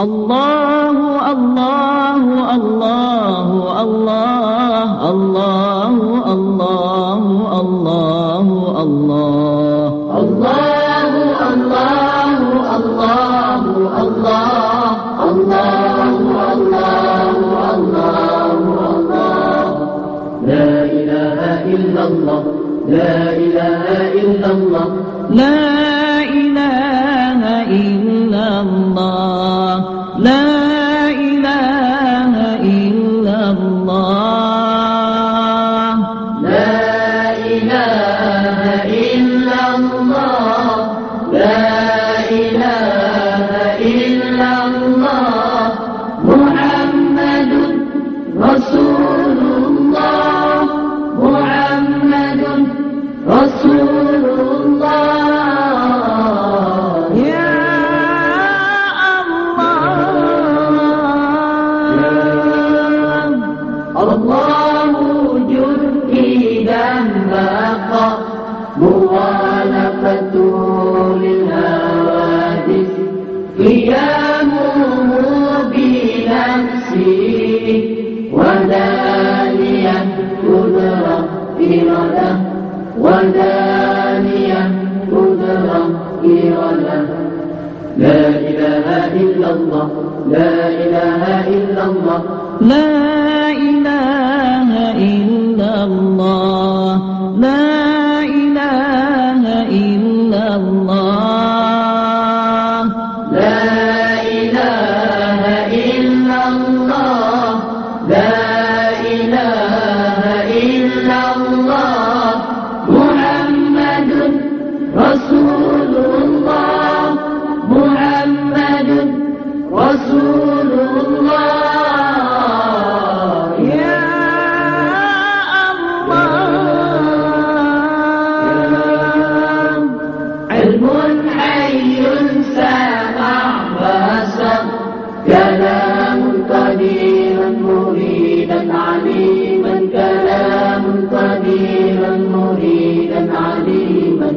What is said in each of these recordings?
Allahu Allahu Allahu Allah Allahu Allahu Allahu Allah Allahu Allahu Allahu Allah Allahu Allahu Allahu Allah La ilaha illallah La ilaha illallah La ilaha illallah La ilaha illallah La ilaha illallah La ilaha illallah Muhammadun Rasulullah Muhammadun Rasulullah مخالفة للحوادث قيامه بنفسه ودانية قدرة إرادة ودانية قدرة إرادة لا إله إلا الله لا إله إلا الله لا إله إلا الله لا إله إلا الله لا إله إلا الله لا إله إلا الله محمد رسول الله محمد رسول الله كلام قدير مريدا عليما كلام قدير مريدا عليما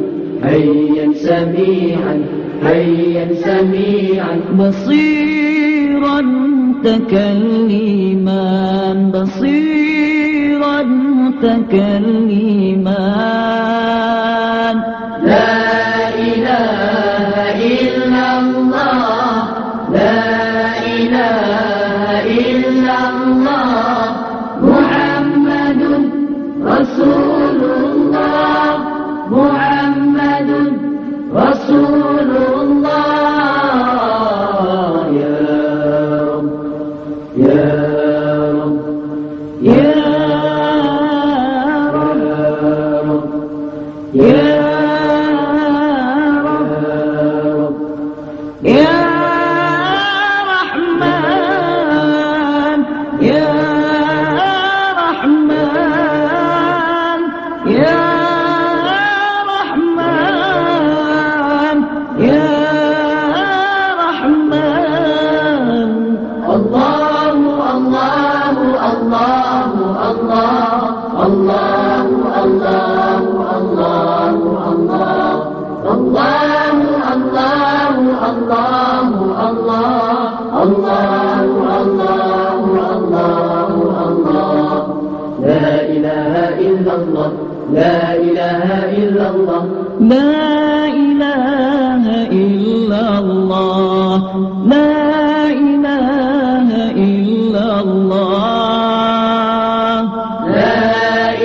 حيا سميعا حيا سميعا بصيرا متكلما بصيرا متكلما لا إله إلا الله لا إله إلا الله محمد رسول الله محمد رسول الله يا رب يا رب يا رب يا رب يا لا إله إلا الله لا إله إلا الله لا إله إلا الله لا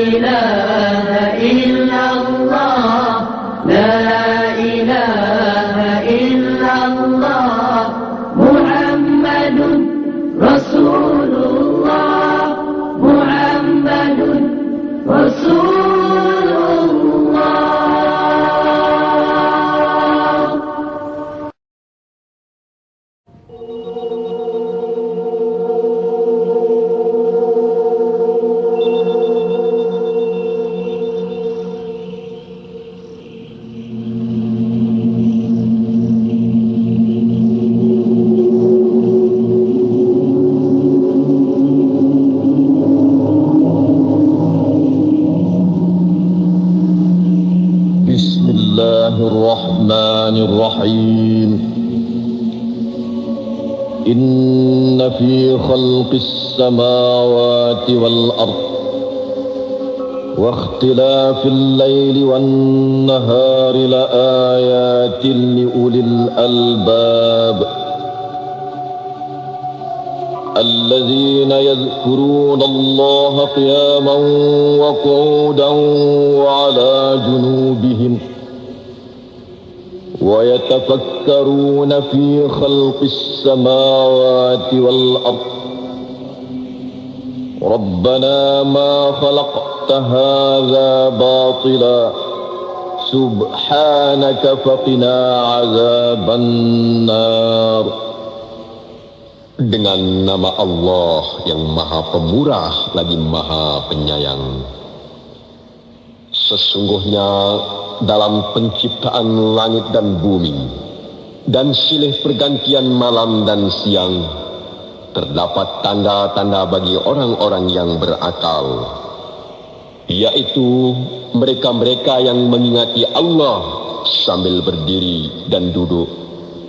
إله إلا الله لا إله إلا الله محمد رسول الله محمد رسول الرحمن الرحيم إن في خلق السماوات والأرض واختلاف الليل والنهار لآيات لأولي الألباب الذين يذكرون الله قياما وقعودا وعلى جنوبهم ويتفكرون في خلق السماوات والأرض ربنا ما خلقت هذا باطلا سبحانك فقنا عذاب النار. Dengan nama Allah yang Maha Pemurah lagi Maha Penyayang. Sesungguhnya dalam penciptaan langit dan bumi dan silih pergantian malam dan siang terdapat tanda-tanda bagi orang-orang yang berakal, yaitu mereka-mereka yang mengingati Allah sambil berdiri dan duduk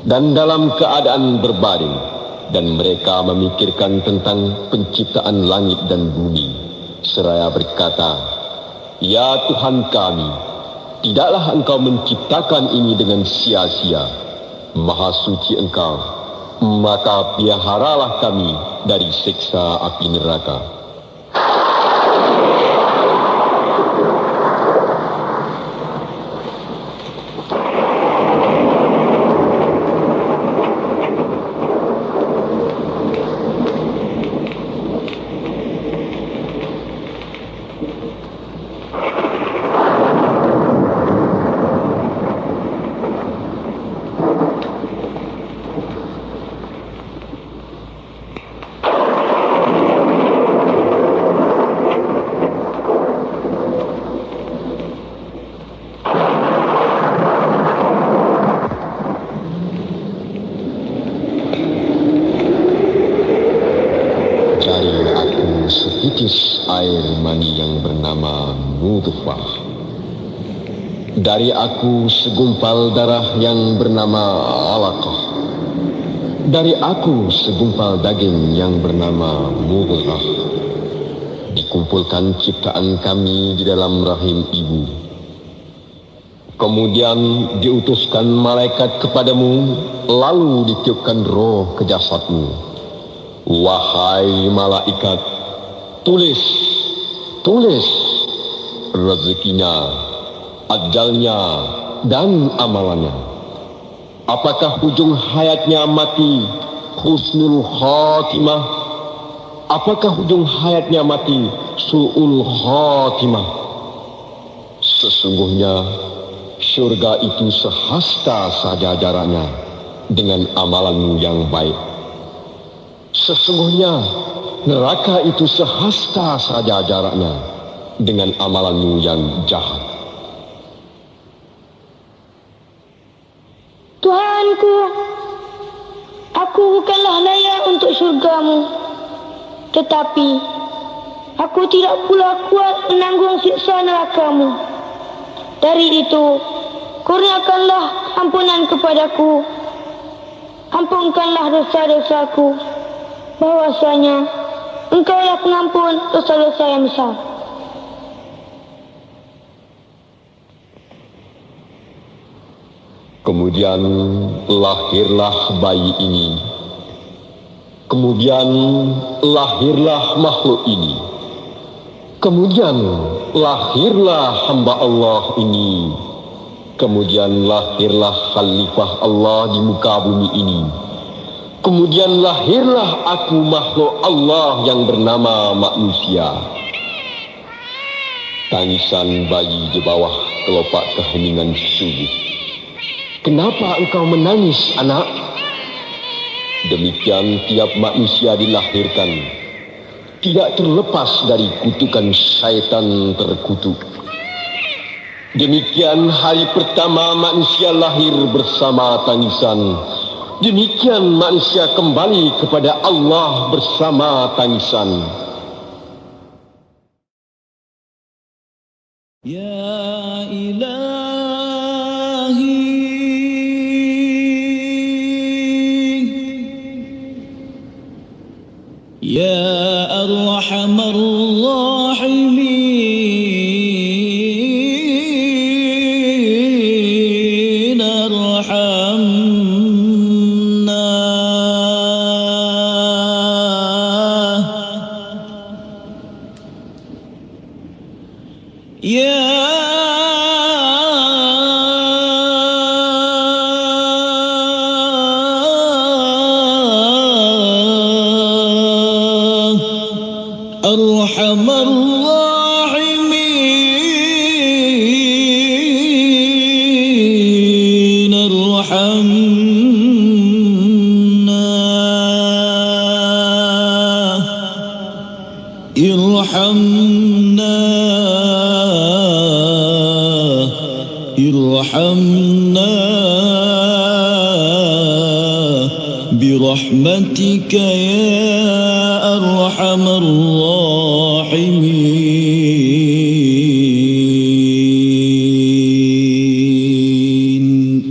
dan dalam keadaan berbaring, dan mereka memikirkan tentang penciptaan langit dan bumi seraya berkata, Ya Tuhan kami, tidaklah Engkau menciptakan ini dengan sia-sia. Maha suci Engkau, maka peliharalah kami dari siksa api neraka. Setitis air mani yang bernama nutfah. Dari aku segumpal darah yang bernama alaqah. Dari aku segumpal daging yang bernama mudghah. Dikumpulkan ciptaan kami di dalam rahim ibu. Kemudian diutuskan malaikat kepadamu, lalu ditiupkan roh ke jasadmu. Wahai malaikat, tulis rezekinya, ajalnya, dan amalannya. Apakah ujung hayatnya mati husnul khatimah? Apakah ujung hayatnya mati su'ul khatimah? Sesungguhnya surga itu sehasta saja jaraknya dengan amalanmu yang baik. Sesungguhnya neraka itu sehasta saja jaraknya dengan amalanmu yang jahat. Tuhanku, aku bukanlah layak untuk surgamu, tetapi aku tidak pula kuat menanggung siksa nerakamu. Dari itu, kurniakanlah ampunan kepadaku. Ampunkanlah dosa-dosaku, bahwasanya Engkaulah pengampun dosa-dosa yang besar. Kemudian lahirlah bayi ini. Kemudian lahirlah makhluk ini. Kemudian lahirlah hamba Allah ini. Kemudian lahirlah khalifah Allah di muka bumi ini. Kemudian lahirlah aku makhluk Allah yang bernama manusia. Tangisan bayi di bawah kelopak keheningan subuh. Kenapa engkau menangis, anak? Demikian tiap manusia dilahirkan, tidak terlepas dari kutukan syaitan terkutuk. Demikian hari pertama manusia lahir bersama tangisan. Demikian manusia kembali kepada Allah bersama tangisan. Ya Ilahi, يا أرحم الراحمين ارحمنا يا أرحم الراحمين ارحمنا ارحمنا ارحمنا برحمتك يا أرحم الراحمين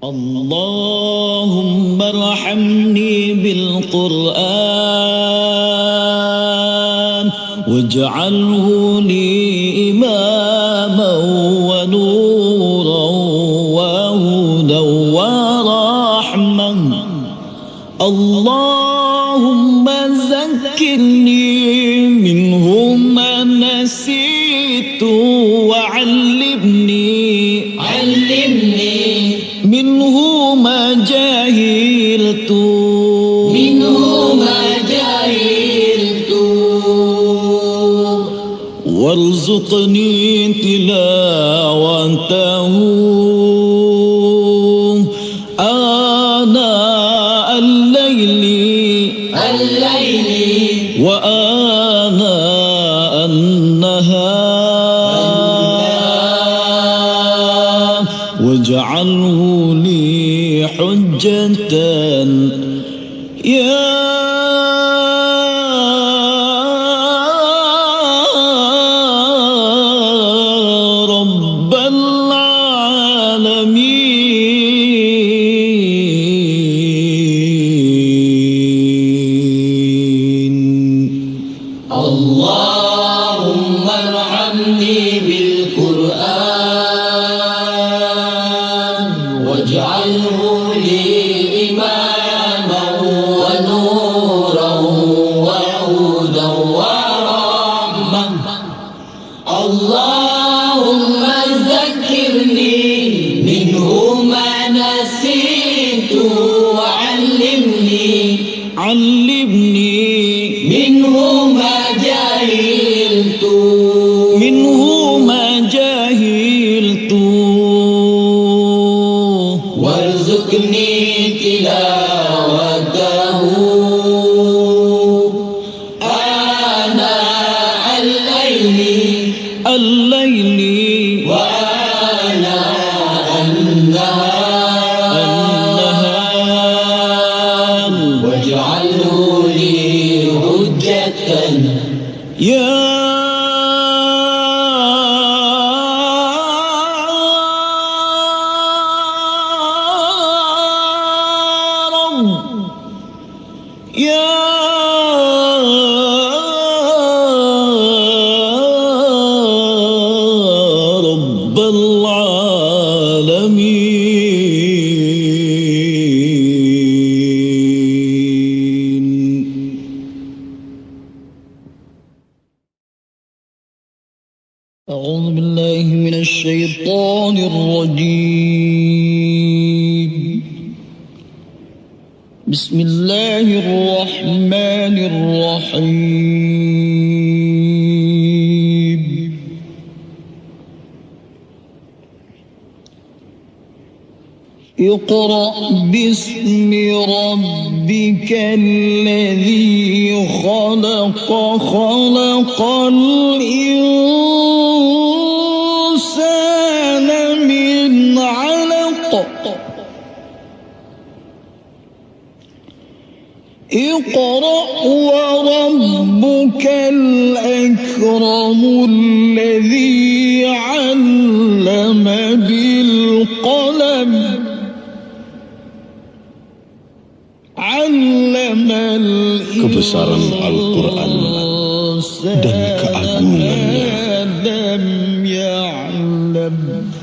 اللهم ارحمني بالقرآن واجعله لي إماما ونورا وهدى ورحمة اللهم ذكرني منه ما نسيت وعلمني منه ما جهلت وارزقني تلاوته آناء الليل وآناء النهار واجعله لي حجة يا رب العالمين اللهم ارحمني بالقرآن واجعله لي إماما ونورا وهدى ورحمة اللهم ذكرني منه ما نسيت وعلمني منه ما جهلت وارزقني تلاوته آناء الليل وآناء النهار واجعله لي حجة يا رب العالمين أعوذ بالله من الشيطان الرجيم بسم الله الرحمن الرحيم اقرأ باسم ربك الذي خلق خلق الإنسان من علق اقرأ وربك الأكرم الذي علم بالقلم علم kebesaran Al-Quran dan keagungannya.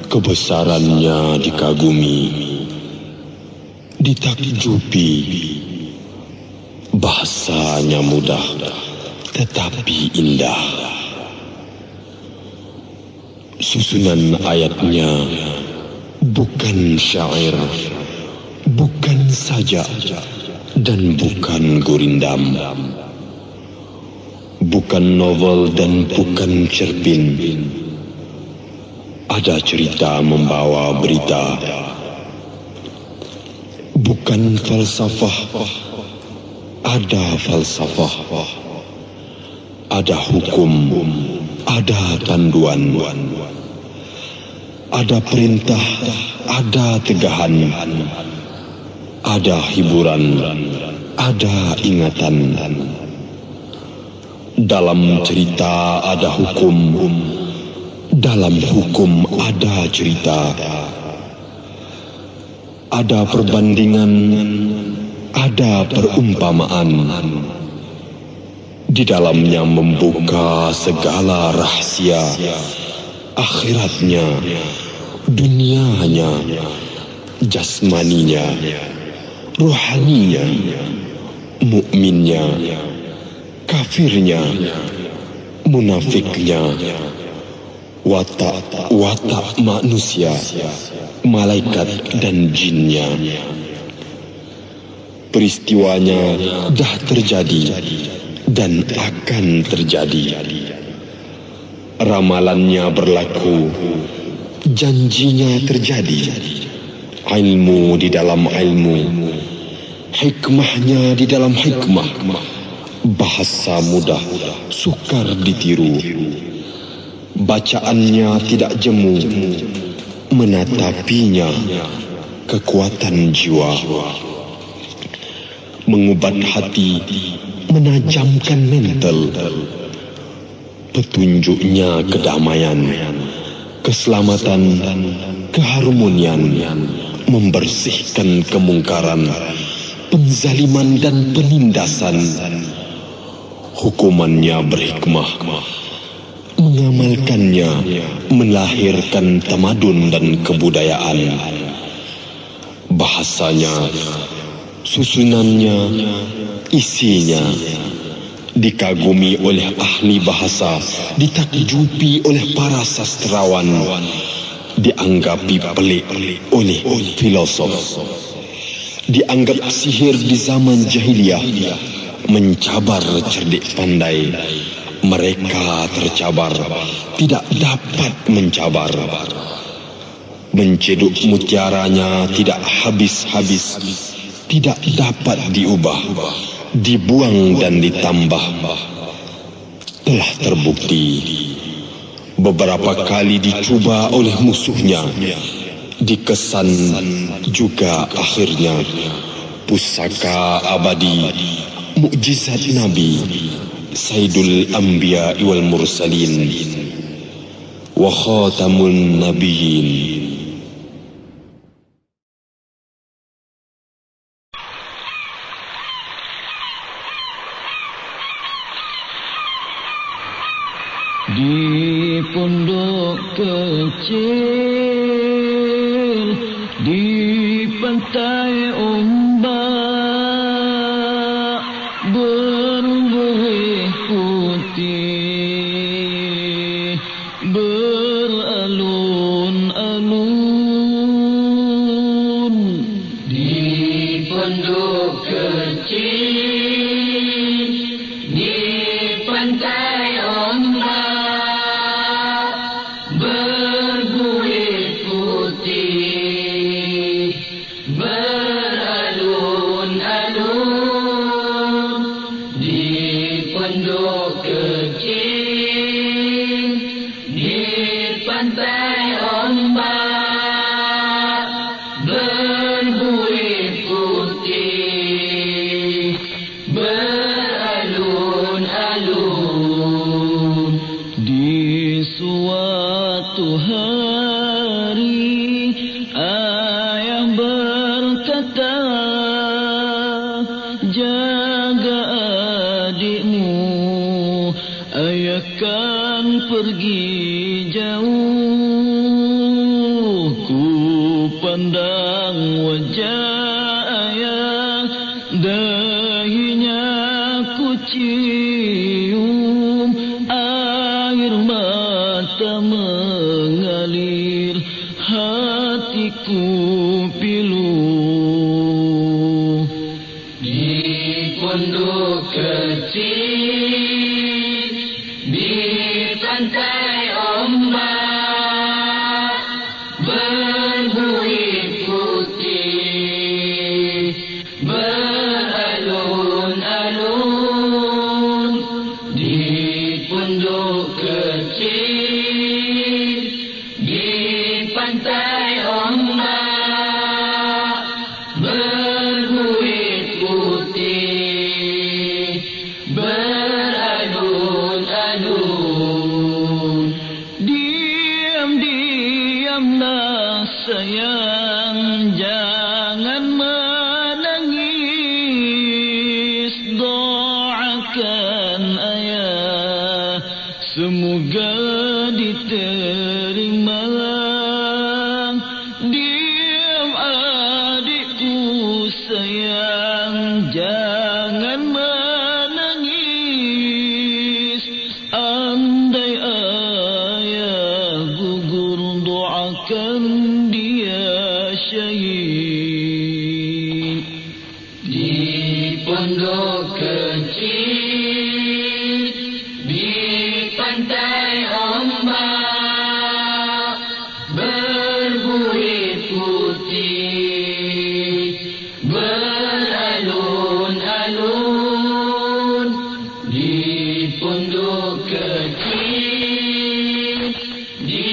Kebesarannya dikagumi, ditakjubi, bahasanya mudah tetapi indah. Susunan ayatnya bukan syair, bukan sajak, dan bukan gurindam, bukan novel dan bukan cerpen. Ada cerita membawa berita, bukan falsafah. Ada falsafah, ada hukum, ada panduan, ada perintah, ada tegahan, ada hiburan, ada ingatan. Dalam cerita ada hukum, dalam hukum ada cerita. Ada perbandingan, ada perumpamaan. Di dalamnya membuka segala rahasia akhiratnya, dunianya, jasmaninya, rohaninya, mukminnya, kafirnya, munafiknya, watak manusia, malaikat dan jinnya. Peristiwanya dah terjadi dan akan terjadi. Ramalannya berlaku, janjinya terjadi. Ilmu di dalam ilmu, hikmahnya di dalam hikmah. Bahasa mudah, sukar ditiru. Bacaannya tidak jemu, menatapinya kekuatan jiwa. Mengubat hati, menajamkan mental. Petunjuknya kedamaian, keselamatan, keharmonian, membersihkan kemungkaran, penzaliman dan penindasan. Hukumannya berhikmah, mengamalkannya melahirkan tamadun dan kebudayaan. Bahasanya, susunannya, isinya dikagumi oleh ahli bahasa, ditakjubi oleh para sastrawan, dianggapi pelik oleh filosof, dianggap sihir di zaman jahiliyah, mencabar cerdik pandai. Mereka tercabar, tidak dapat mencabar. Menceduk mutiaranya tidak habis-habis, tidak dapat diubah, dibuang dan ditambah. Telah terbukti beberapa kali dicuba oleh musuhnya, dikesan juga akhirnya. Pusaka abadi, mukjizat Nabi, Sayyidul Anbiya wal Mursalin, wa Khatamun Nabiyyin. Di pondok kecil, di pantai ombak, berbuih putih, beralun-alun. Di pondok kecil, di pantai ombak, suatu hari ayah berkata, jaga adikmu. Ayah kan pergi jauh, ku pandang wajah ayah, dahinya ku cium, air mata mengalir, hatiku pilu. Di pondok kecil, di pantai ombak, berbuih putih, beralun-alun. Di pondok kecil, di pantai ombak, berbuih putih, beralun-alun. Diam-diamlah sayang, jangan menangis, doakan ayah semoga diterima. Diam adikku sayang, jangan menangis, andai ayah gugur, doakan dia syahid. Di pondok kecil, di pantai ombak, berbuih putih, beralun-alun. Di pondok kecil, di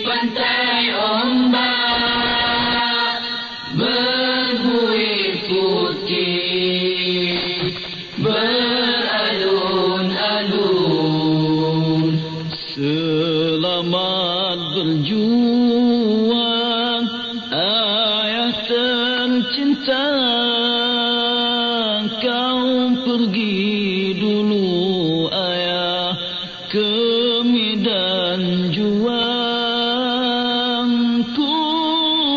pantai ombak, berbuih putih, beralun-alun. Selamat berjuang ayah tercinta, kau pergi dulu ayah ke medan juang. Ku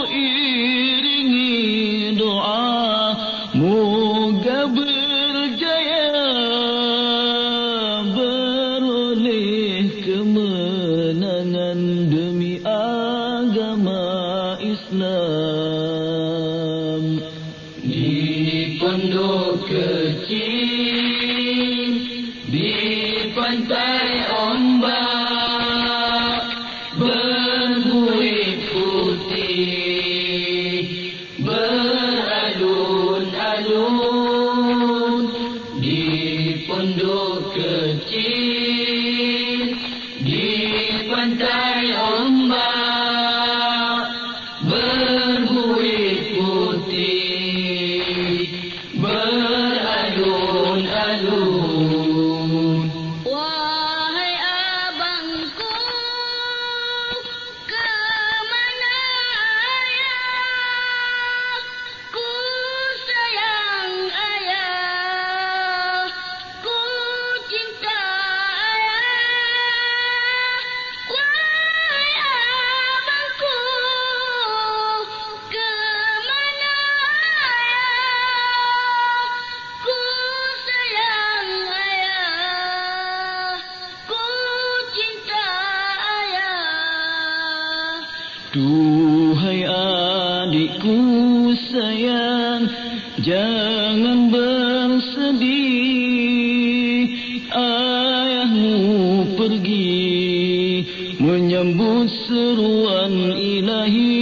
iringi doa, moga berjaya, beroleh kemenangan demi agama Islam. Di pondok kecil, di pantai ombak, berbuih putih, beralun-alun. Di pondok kecil, di pantai ombak, berbuih putih, beralun-alun. Wahai abangku, kemana ayah? Ku sayang ayah, ku cinta ayah. Wahai abangku, kemana ayah? Ku sayang ayah, ku cinta ayah. Duhai adikku sayang, jangan bersedih, ayahmu pergi menyambut seruan ilahi.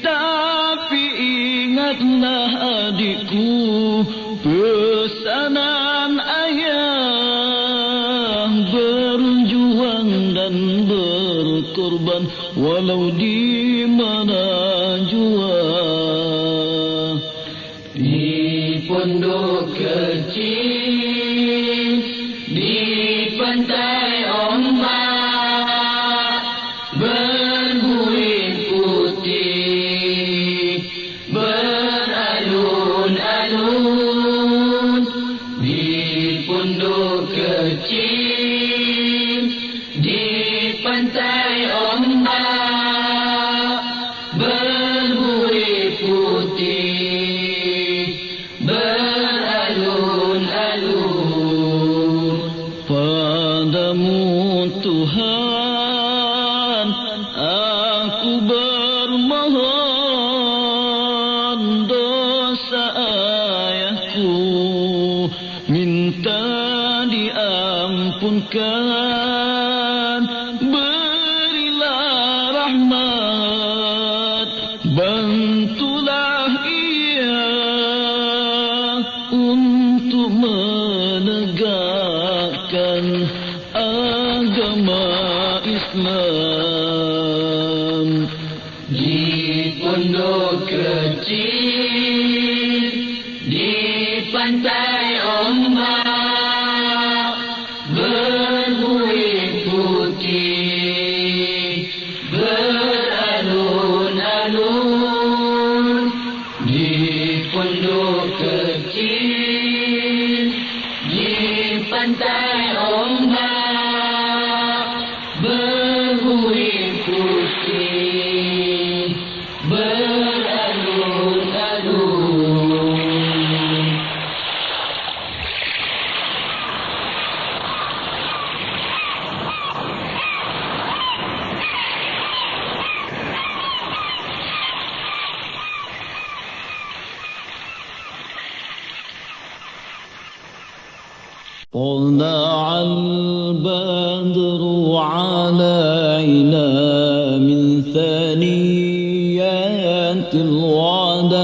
Tapi ingatlah adikku, pesanan ayah, berjuang dan berkorban walau di mana jua. Di pondok kecil, di pantai ombak, berbuih putih, beralun-alun. kecil di pantai ombak berbuih putih beralun-alun. Padamu Tuhan aku bermohon, dosa ayahku minta diampunkan. Berilah rahmat, bantulah ia untuk menegakkan agama Islam. Di pondok kecil di pantai ombak berbuih putih beralun-alun. Di pondok kecil di pantai ombak berbuih putih beralun-alun. طلع البدر علينا من ثنيات الوداع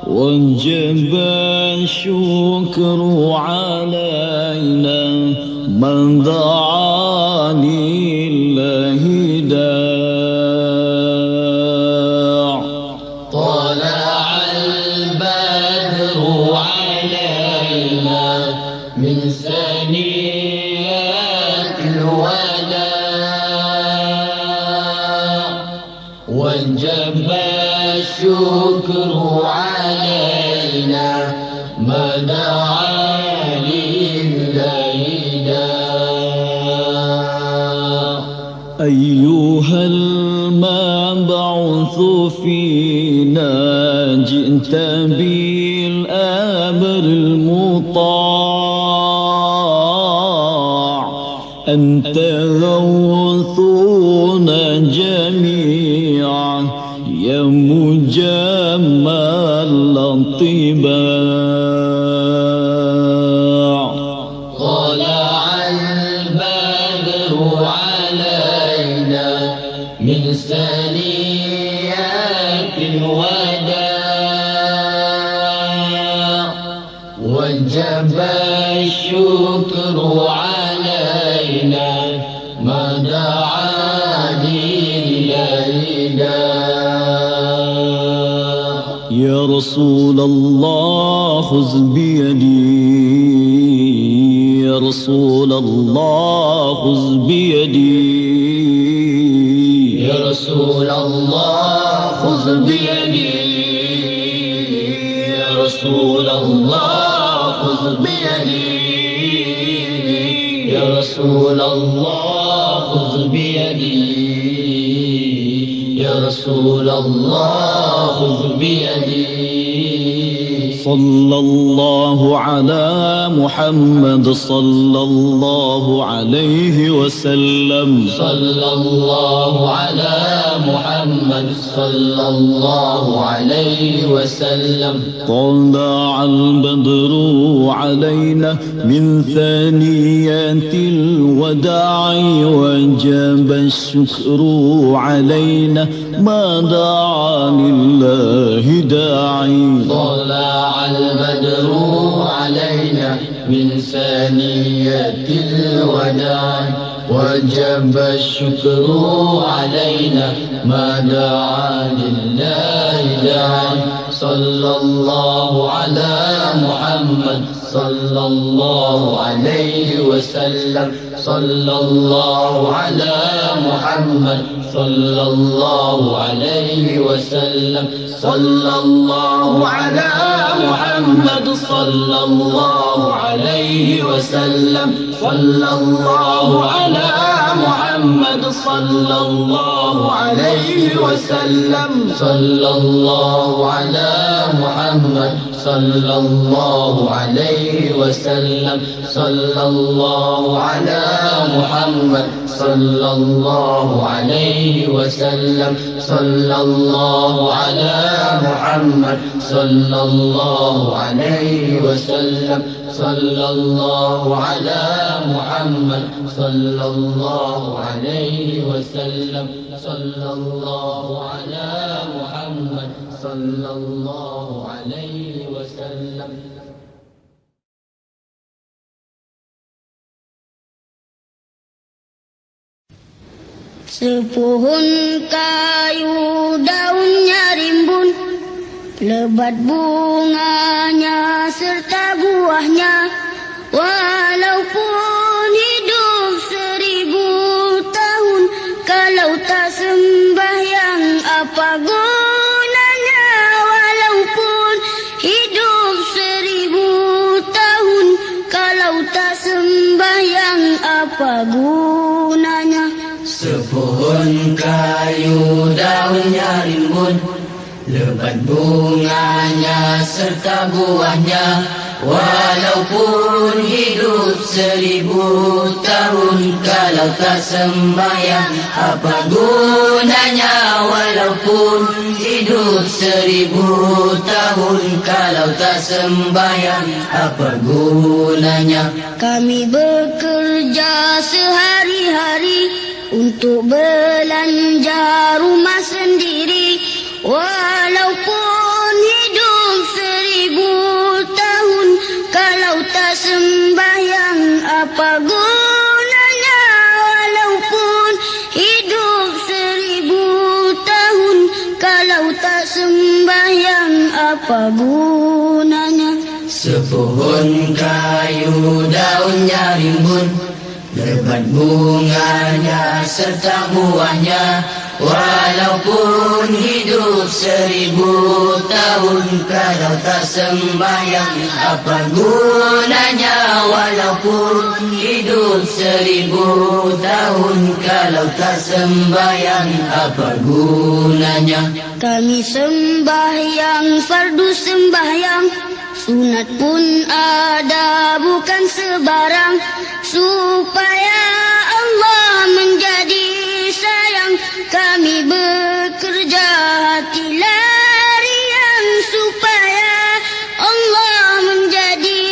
وجب الشكر علينا من دعا لله داع. طلع البدر علينا من ثنيات الوداع وجب الشكر علينا ما دعا لله داع. أيها المبعوث فينا جئت بالأمر المطاع أنت غوثنا جميعا يا مجمل الطباع. طلع البدر علينا من ثنيات الوداع وجب الشكر علينا ما دعا لله داع. يا رسول الله خذ بيدي، يا رسول الله خذ بيدي، يا رسول الله خذ بيدي، يا رسول الله خذ بيدي، يا رسول الله خذ بيدي، يا رسول الله خذ بيدي. صلى الله على محمد صلى الله عليه وسلم. صلى الله على محمد صلى الله عليه وسلم. طلع البدر علينا من ثنيات الوداع وجب الشكر علينا ما دعا لله داعي. طلع البدر علينا من ثنيات الوداع وجب الشكر علينا ما دعا لله داعي. صلى الله على محمد صلى الله عليه وسلم. صلى الله على محمد صلى الله عليه وسلم صلى الله على محمد صلى الله عليه وسلم صلى الله على محمد صلى الله عليه وسلم صلى الله على محمد صلى الله عليه وسلم صلى الله على محمد صلى الله عليه وسلم صلى الله على محمد صلى الله عليه وسلم صلى الله على محمد صلى الله عليه وسلم صلى الله على محمد صلى الله عليه وسلم. Sepohon kayu daunnya rimbun, lebat bunganya serta buahnya. Walaupun hidup 1000 tahun, kalau tak sembahyang apa gunanya? Walaupun hidup 1000 tahun, kalau tak sembahyang apa gunanya? Sepohon kayu daunnya rimbun, lebat bunganya serta buahnya. Walaupun hidup 1000 tahun, kalau tak sembahyang apa gunanya? Walaupun hidup 1000 tahun, kalau tak sembahyang apa gunanya? Kami bekerja sehari-hari untuk belanja rumah sendiri. Walaupun hidup 1000 tahun, kalau tak sembahyang apa gunanya? Walaupun hidup 1000 tahun, kalau tak sembahyang apa gunanya? Sepohon kayu daunnya rimbun, lebat bunganya serta buahnya. Walaupun hidup 1000 tahun, kalau tak sembahyang apa gunanya? Walaupun hidup 1000 tahun, kalau tak sembahyang apa gunanya? Kami sembahyang fardu sembahyang, sunat pun ada bukan sebarang, supaya Allah menjadi sayang. Kami bekerja hati larian, supaya Allah menjadi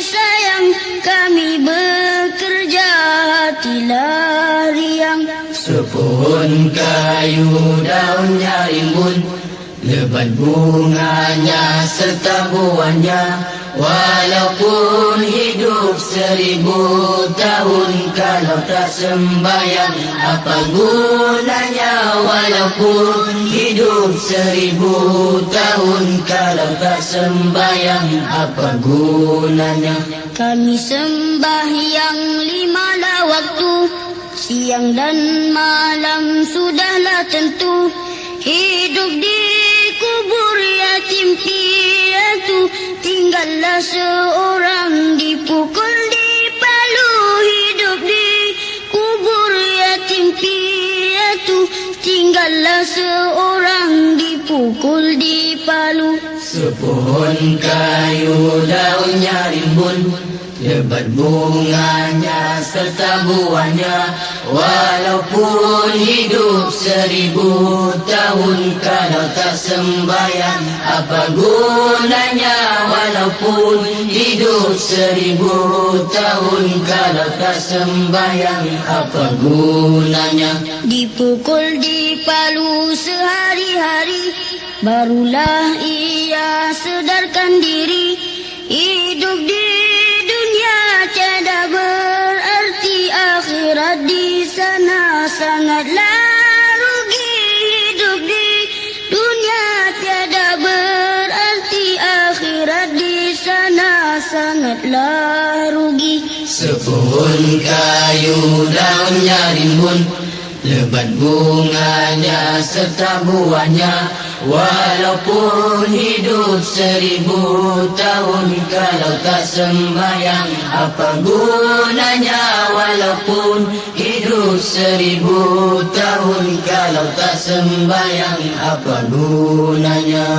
sayang. Kami bekerja hati larian. Sepohon kayu daunnya rimbun, lebat bunganya serta buahnya. Walaupun hidup 1000 tahun, kalau tak sembahyang apa gunanya? Walaupun hidup 1000 tahun, kalau tak sembahyang apa gunanya? Kami sembahyang 5 waktu, siang dan malam sudahlah tentu. Hidup di kubur yatim piatu, tinggallah seorang dipukul di palu. Hidup di kubur yatim piatu, tinggallah seorang dipukul di palu. Sepohon kayu daunnya rimbun, lebat bunganya serta buahnya. Walaupun hidup 1000 tahun, kalau tak sembahyang apa gunanya? Walaupun hidup 1000 tahun, kalau tak sembahyang apa gunanya? Dipukul di palu sehari-hari, barulah ia sedarkan diri. Hidup di dunia tiada berarti, akhirat di sana sangatlah rugi. Hidup di dunia tiada berarti, akhirat di sana sangatlah rugi. Sepohon kayu daunnya rimbun, lebat bunganya serta buahnya. Walaupun hidup 1000 tahun, kalau tak sembahyang apa gunanya? Walaupun hidup 1000 tahun, kalau tak sembahyang apa gunanya?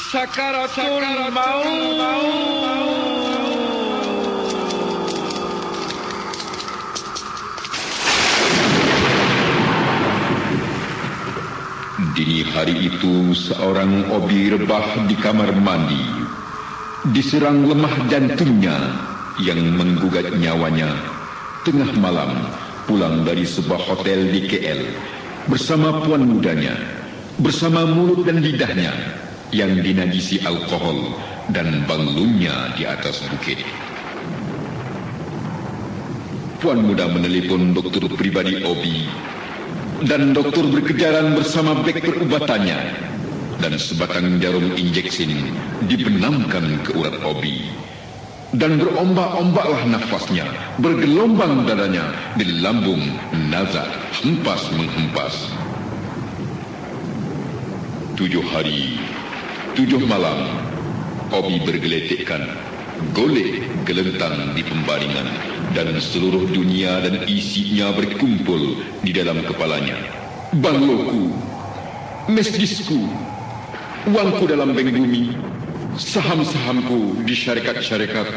Sakaratul maut. Dini hari itu seorang obi rebah di kamar mandi, diserang lemah jantungnya yang menggugat nyawanya. Tengah malam pulang dari sebuah hotel di KL bersama puan mudanya, bersama mulut dan lidahnya yang dinajisi alkohol dan banglungnya di atas bukit. Puan muda menelepon dokter pribadi Obi, dan dokter berkejaran bersama beg perubatannya, dan sebatang jarum injeksin dibenamkan ke urat Obi. Dan berombak-ombaklah nafasnya, bergelombang dadanya di lambung Nazar, hempas menghempas. 7 hari, 7 malam, Obi bergeletekkan, golek gelentang di pembaringan, dan seluruh dunia dan isinya berkumpul di dalam kepalanya. Bangloku, mesjidku, uangku dalam bank bumi, saham-sahamku di syarikat-syarikat,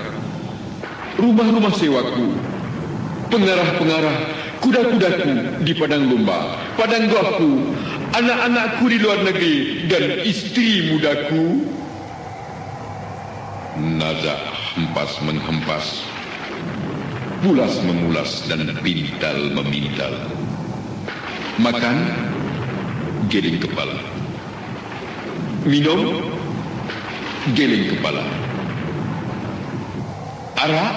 rumah-rumah sewaku, pengarah-pengarah, kuda-kudaku di padang lomba, padang golfku, anak-anakku di luar negeri, dan istri mudaku. Nazak hempas menghempas, pulas memulas, dan pintal memintal. Makan, geling kepala. Minum, geling kepala. Arak,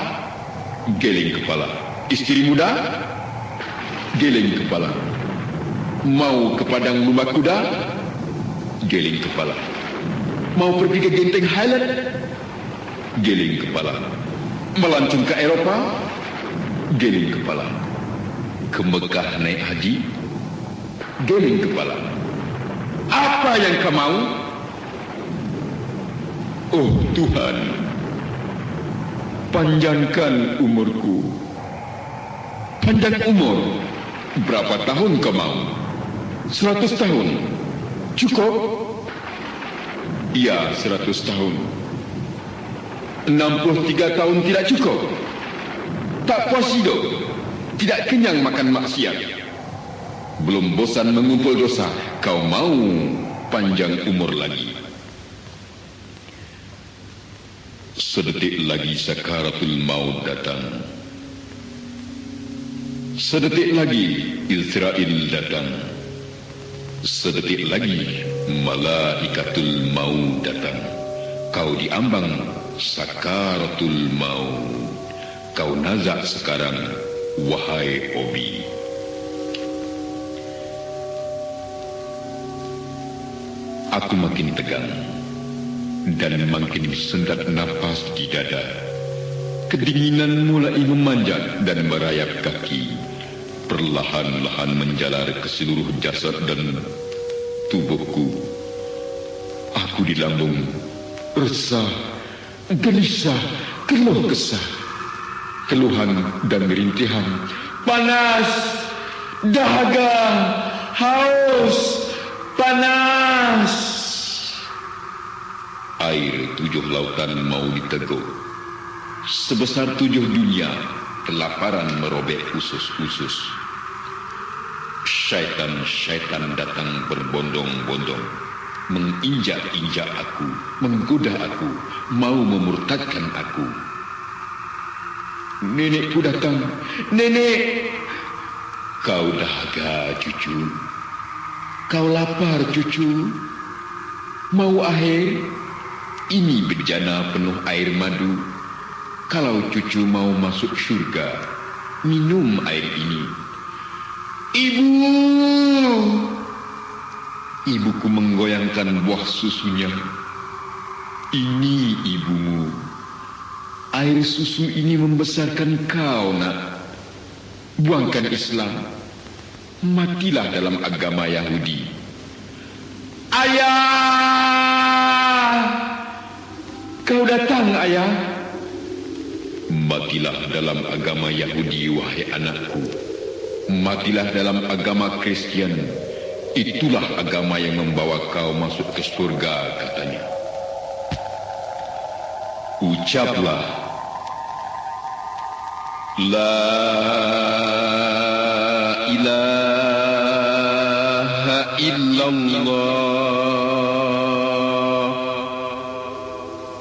geling kepala. Istri muda, geling kepala. Mau ke padang lomba kuda, geling kepala. Mau pergi ke Genting Highland, geling kepala. Melancong ke Eropa, geling kepala. Ke Mekah naik haji, geling kepala. Apa yang kau mau? Oh Tuhan, panjangkan umurku. Panjang umur, berapa tahun kau mau? 100 tahun, cukup? Ya, 100 tahun. 63 tahun tidak cukup? Tak puas hidup, tidak kenyang makan maksiat. Belum bosan mengumpul dosa, kau mau panjang umur lagi. Sedetik lagi sakaratul maut datang. Sedetik lagi Israel datang. Sedetik lagi malaikatul maut datang. Kau diambang sakaratul maut. Kau nazak sekarang, wahai Obi. Aku makin tegang dan makin sendat nafas di dada. Kedinginan mulai memanjat dan merayap kaki, perlahan-lahan menjalar ke seluruh jasad dan tubuhku. Aku di lambung, resah, gelisah, keluh kesah, keluhan dan rintihan, panas, dahaga, haus, panas. Air 7 lautan mau diteguk. Sebesar 7 dunia, kelaparan merobek usus-usus. Syaitan-syaitan datang berbondong-bondong. menginjak-injak aku, menggoda aku, mau memurtadkan aku. Nenekku datang. Nenek, kau dahaga cucu, kau lapar cucu, mau air? Ini bejana penuh air madu. Kalau cucu mau masuk syurga, minum air ini. Ibu! Ibuku menggoyangkan buah susunya. Ini ibumu. Air susu ini membesarkan kau, nak. Buangkan Islam. Matilah dalam agama Yahudi. Ayah! Kau datang, ayah. Matilah dalam agama Yahudi, wahai anakku. Matilah dalam agama Kristen. Itulah agama yang membawa kau masuk ke surga, katanya. Ucaplah, La ilaha illallah.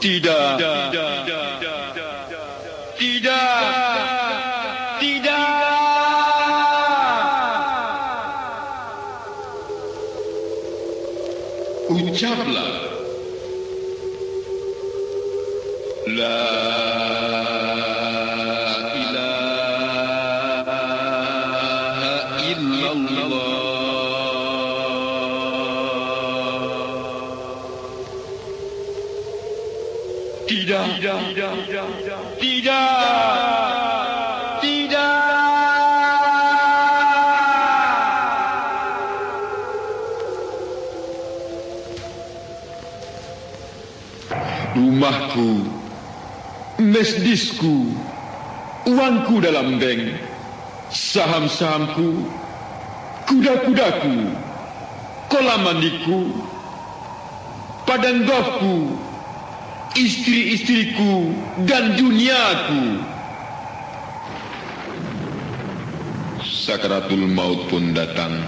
Tidak. Ucaplah, La ilaha illallah. Tidak. Rumahku, mesdisku, uangku dalam bank, saham-sahamku, kuda-kudaku, kolam mandiku, padang golfku, istri-istriku, dan duniaku. Sakaratul maut pun datang.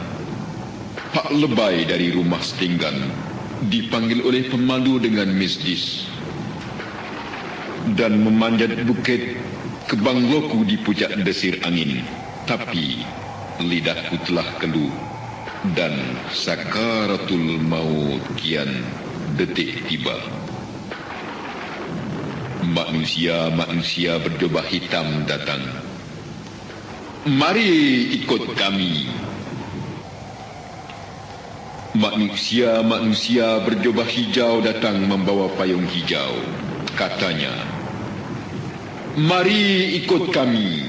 Pak lebay dari rumah setinggan dipanggil oleh pemandu dengan misdis dan memanjat bukit ke bangloku di puncak desir angin. Tapi lidahku telah keluh dan sakaratul maut kian detik tiba. Manusia-manusia berjubah hitam datang. Mari ikut kami. Manusia-manusia berjubah hijau datang membawa payung hijau. Katanya, mari ikut kami.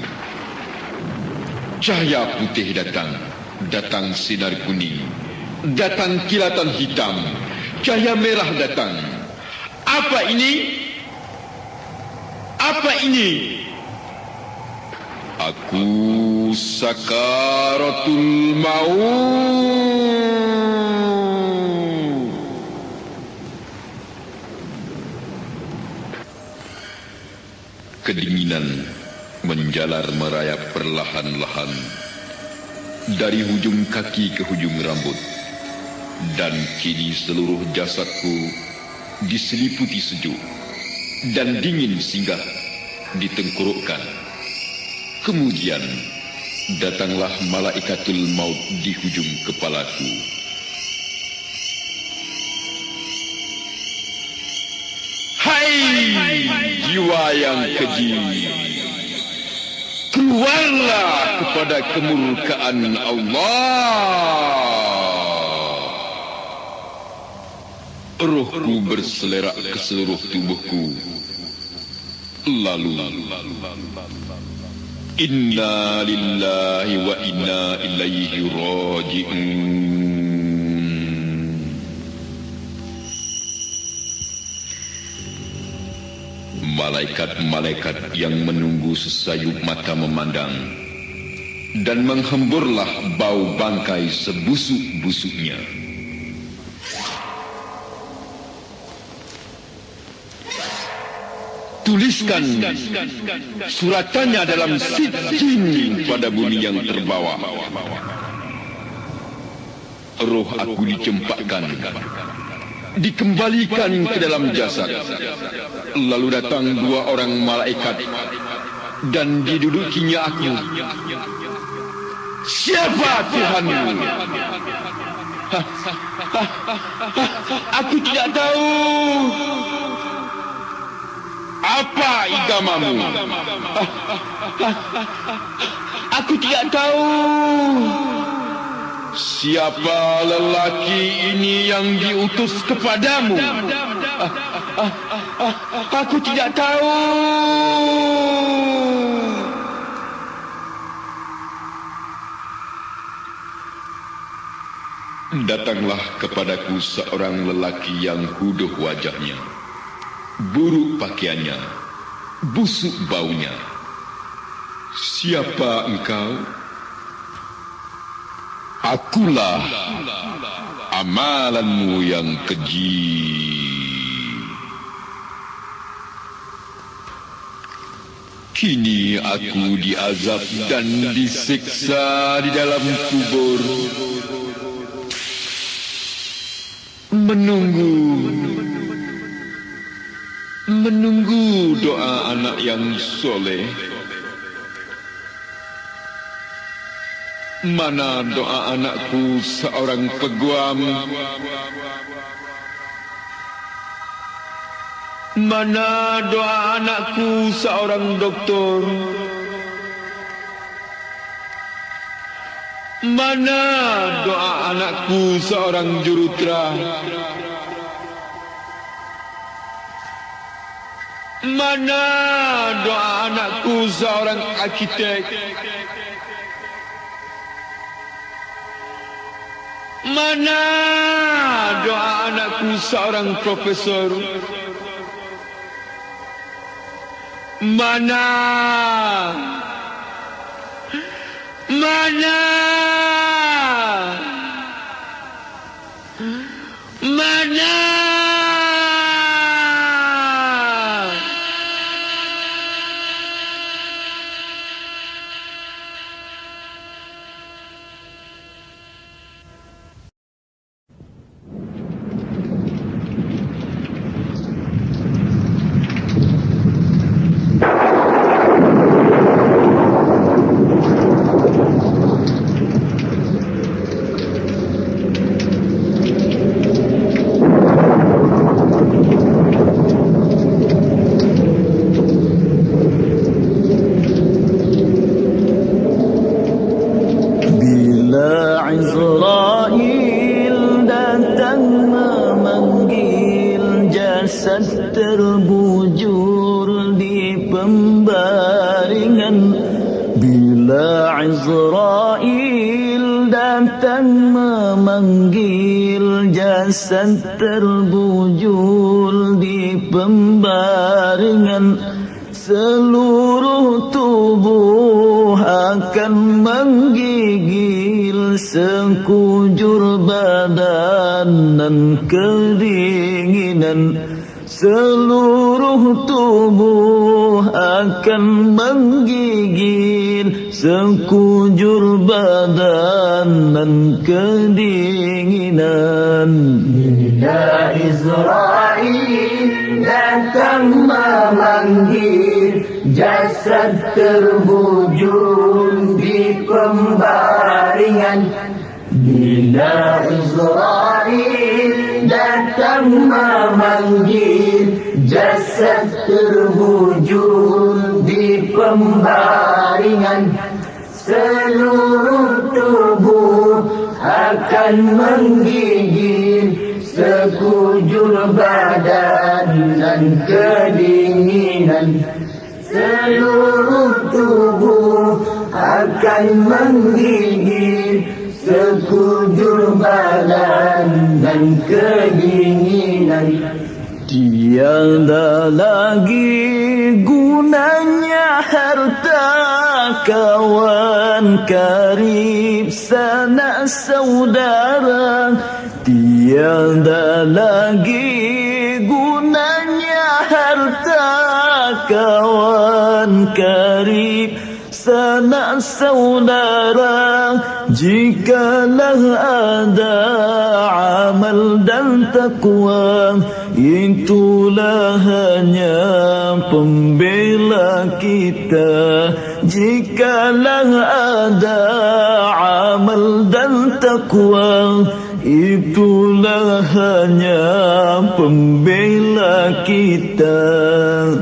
Cahaya putih datang. Datang sinar kuning. Datang kilatan hitam. Cahaya merah datang. Apa ini? Apa ini? Aku sakaratul maut. Kedinginan menjalar merayap perlahan-lahan dari hujung kaki ke hujung rambut, dan kini seluruh jasadku diseliputi sejuk dan dingin singgah di tengkorokkan. Kemudian datanglah malaikatul maut di hujung kepalaku. Hai jiwa yang keji, keluarlah kepada kemurkaan Allah. Rohku berselerak ke seluruh tubuhku. Lalu inna lillahi wa inna ilaihi raji'un. Malaikat-malaikat yang menunggu sesayup mata memandang, dan menghemburlah bau bangkai sebusuk-busuknya. Tuliskan suratannya dalam sijin pada bumi yang terbawa. Roh aku dicempakkan dikembalikan ke dalam jasad. Lalu datang 2 orang malaikat dan didudukinya aku. Siapa Tuhanmu? Aku tidak tahu. Apa agamamu? Aku tidak tahu. Siapa lelaki ini yang diutus kepadamu? Aku tidak tahu. Datanglah kepadaku seorang lelaki yang huduh wajahnya, buruk pakaiannya, busuk baunya. Siapa engkau? Akulah amalanmu yang keji. Kini aku diazab dan disiksa di dalam kubur, menunggu doa anak yang soleh. Mana doa anakku seorang peguam? Mana doa anakku seorang doktor? Mana doa anakku seorang jurutera? Mana doa anakku seorang arkitek? Mana doa anakku seorang profesor? Mana? Terbujur di pembaringan, bila Azrail datang memanggil, jasad terbujur di pembaringan, seluruh tubuh akan menggigil, sekujur badan dan kedinginan. Seluruh tubuh akan menggigil, sekujur badan dan kedinginan. Bila Israel datang memanggil, jasad terbujur di pembaringan. Bila Israel datang memanggil, jasad terbujur di pembaringan, seluruh tubuh akan menggigil, sekujur badan dan kedinginan. Seluruh tubuh akan menggigil, sekujur badan dan kedinginan. Tiada lagi gunanya harta, kawan karib sanak saudara. Tiada lagi gunanya harta, kawan karib sanak saudara, Jikalau ada amal dan takwa, itulah hanya pembela kita. Jikalau ada amal dan takwa, itulah hanya pembela kita.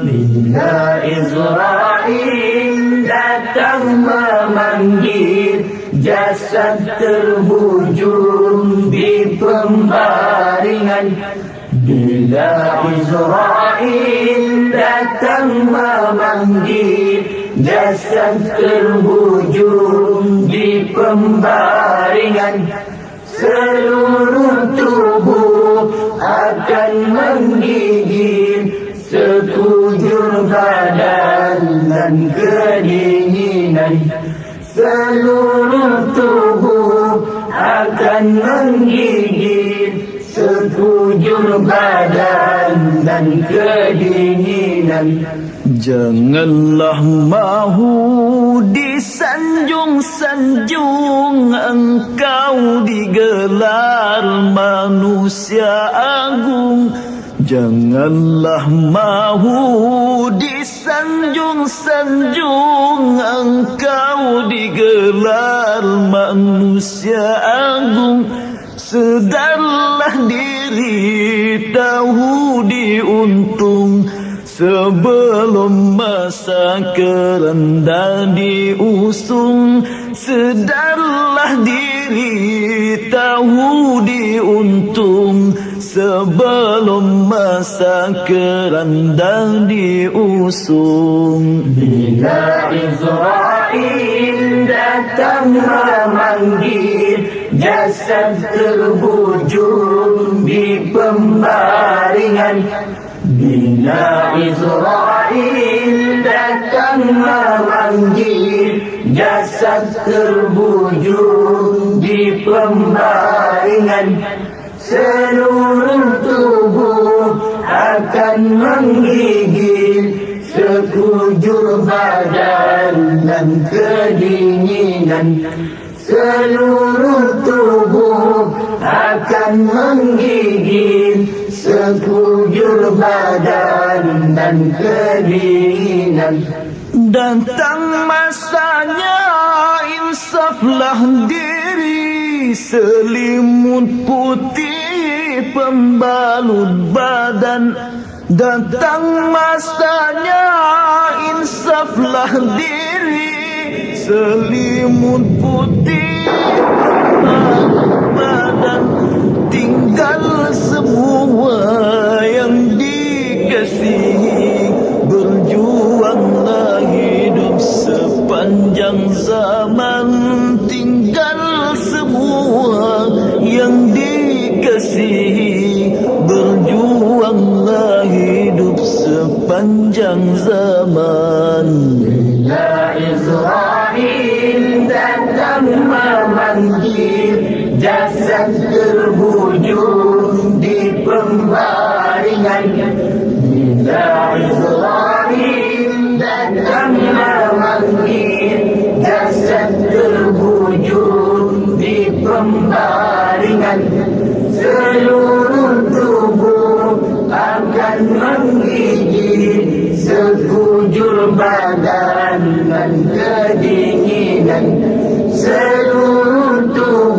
Bila Israel datang memanggil, jasad terhujung di pembaringan. Bila Israel datang memanggil, jasad terhujung di pembaringan. Seluruh tubuh akan menggigil, sekujur badan dan kedinginan. Seluruh tubuh akan menggigil, sekujur badan dan kedinginan. Janganlah mahu disanjung-sanjung, engkau digelar manusia agung. Janganlah mahu disanjung-sanjung, engkau digelar manusia agung. Sedarlah diri, tahu diuntung, sebelum masa keranda diusung. Sedarlah diri, tahu diuntung, sebelum masa keranda diusung. Bila Israel datang memanggil, jasad terhujung di pembaringan. Bila Israel datang memanggil, jasad terhujung di pembaringan. Seluruh tubuh akan menggigil, sekujur badan dan kedinginan. Seluruh tubuh akan menggigil, sekujur badan dan kedinginan. Datang masanya insaflah diri, selimut putih pembalut badan. Datang masanya insaflah diri, selimut putih pembalut badan. Tinggal semua yang dikasihi, berjuanglah hidup sepanjang zaman. Tinggal semua yang dikasihi, berjuanglah hidup sepanjang zaman. Bila Israel datang memanggil, jasad terhujung di pembaringan. Bila Israel datang memanggil, jasad terhujung di pembaringan. Seluruh tubuh akan menggigil, sekujur badan dan kedinginan. Seluruh tubuh